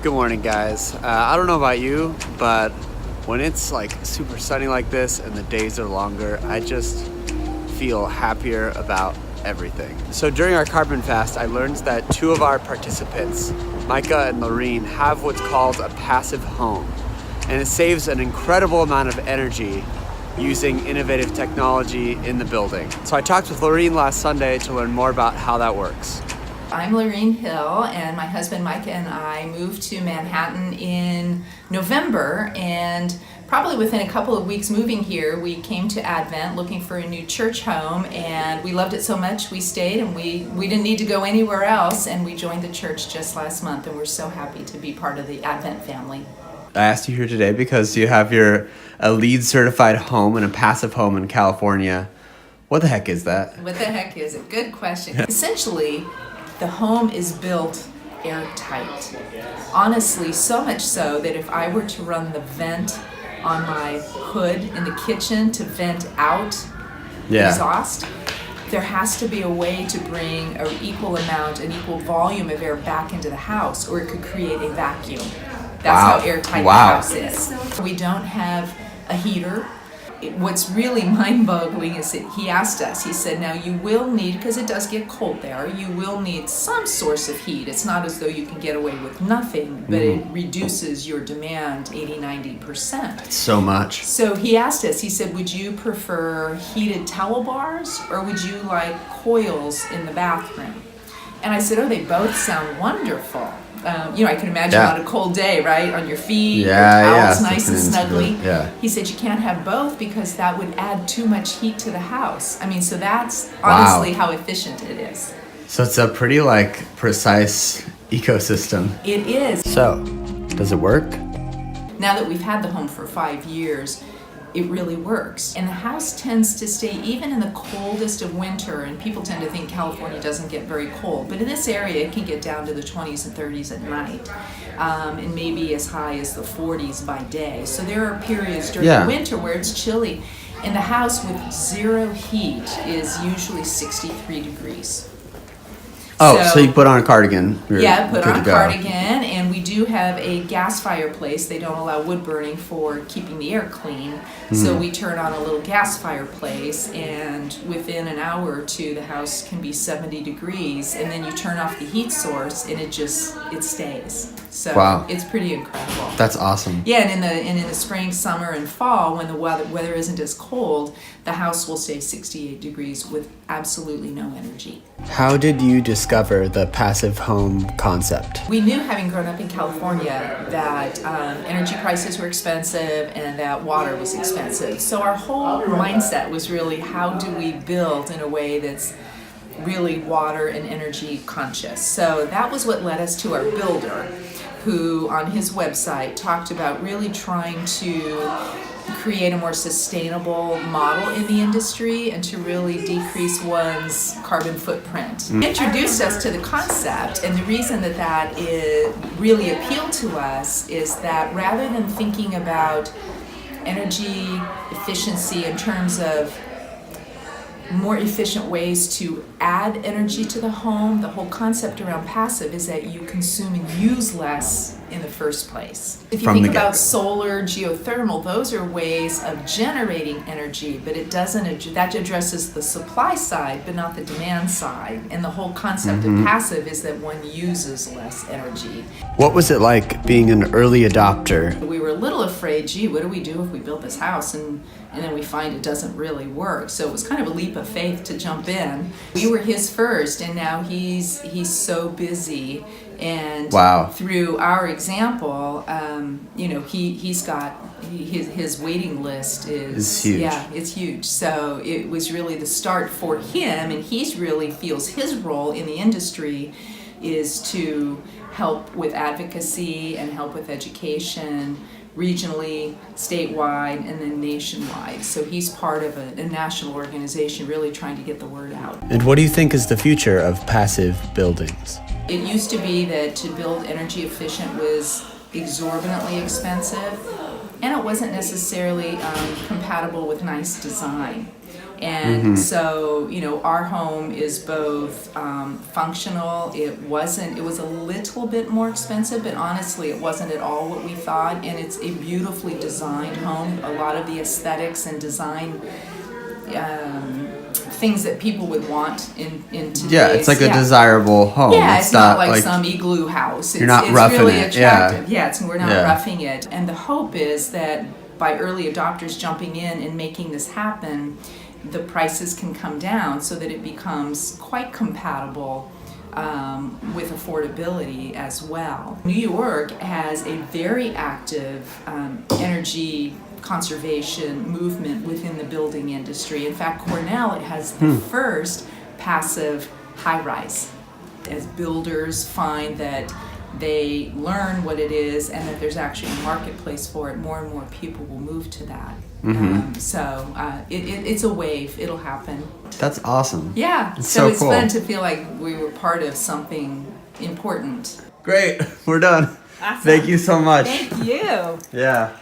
Good morning, guys. I don't know about you, but when it's like super sunny like this and the days are longer, I just feel happier about everything. So during our carbon fast, I learned that two of our participants, Micah and Lorene, have what's called a passive home. And it saves an incredible amount of energy using innovative technology in the building. So I talked with Lorene last Sunday to learn more about how that works. I'm Lorene Hill, and my husband Micah and I moved to Manhattan in November, and probably within a couple of weeks moving here, we came to Advent looking for a new church home, and we loved it so much we stayed, and we didn't need to go anywhere else, and we joined the church just last month, and we're so happy to be part of the Advent family. I asked you here today because you have a LEED certified home and a passive home in California. What the heck is that? What the heck is it? Good question. Essentially, the home is built airtight. Honestly, so much so that if I were to run the vent on my hood in the kitchen to vent out exhaust, there has to be a way to bring an equal volume of air back into the house, or it could create a vacuum. That's how airtight the house is. We don't have a heater. What's really mind-boggling is that he asked us, he said, now you will need, because it does get cold there, you will need some source of heat. It's not as though you can get away with nothing, but it reduces your demand 80-90%. That's so much. So he asked us, he said, would you prefer heated towel bars, or would you like coils in the bathroom? And I said, oh, they both sound wonderful. I can imagine on a cold day, right? On your feet, your towels nice and snuggly. He said you can't have both because that would add too much heat to the house. I mean, so that's honestly how efficient it is. So it's a pretty precise ecosystem. It is. So, does it work? Now that we've had the home for 5 years, it really works. And the house tends to stay, even in the coldest of winter, and people tend to think California doesn't get very cold, but in this area it can get down to the 20s and 30s at night, and maybe as high as the 40s by day. So there are periods during the winter where it's chilly, and the house with zero heat is usually 63 degrees. So you put on a cardigan. Put on a cardigan, and we do have a gas fireplace. They don't allow wood burning for keeping the air clean, so we turn on a little gas fireplace, and within an hour or two, the house can be 70 degrees, and then you turn off the heat source, and it stays. So it's pretty incredible. That's awesome. Yeah, and in the spring, summer, and fall, when the weather isn't as cold, the house will stay 68 degrees with absolutely no energy. How did you discover the passive home concept? We knew, having grown up in California, that energy prices were expensive and that water was expensive. So our whole mindset was really, how do we build in a way that's really water and energy conscious? So that was what led us to our builder, who on his website talked about really trying to create a more sustainable model in the industry and to really decrease one's carbon footprint. He introduced us to the concept, and the reason that really appealed to us is that rather than thinking about energy efficiency in terms of more efficient ways to add energy to the home, the whole concept around passive is that you consume and use less in the first place. If you think about solar, geothermal, those are ways of generating energy, but that addresses the supply side, but not the demand side. And the whole concept of passive is that one uses less energy. What was it like being an early adopter? We were a little afraid, what do we do if we build this house and then we find it doesn't really work? So it was kind of a leap of faith to jump in. We were his first, and now he's so busy. And through our example, he's got his waiting list is huge. Yeah, it's huge. So it was really the start for him, and he's really feels his role in the industry is to help with advocacy and help with education, regionally, statewide, and then nationwide. So he's part of a national organization really trying to get the word out. And what do you think is the future of passive buildings? It used to be that to build energy efficient was exorbitantly expensive, and it wasn't necessarily compatible with nice design. And so, you know, our home is both functional. It was a little bit more expensive, but honestly, it wasn't at all what we thought. And it's a beautifully designed home. A lot of the aesthetics and design things that people would want in today's. Yeah, it's like a desirable home. Yeah, it's not like some igloo house. You're not it's roughing really it. attractive. Yeah, we're not roughing it. And the hope is that by early adopters jumping in and making this happen, the prices can come down so that it becomes quite compatible with affordability as well. New York has a very active energy conservation movement within the building industry. In fact, Cornell has the first passive high-rise. As builders find that they learn what it is and that there's actually a marketplace for it, more and more people will move to that. It's a wave. It'll happen. That's awesome. Yeah. So it's cool. fun to feel like we were part of something important. Great. We're done. Awesome. Thank you so much. Thank you. Yeah.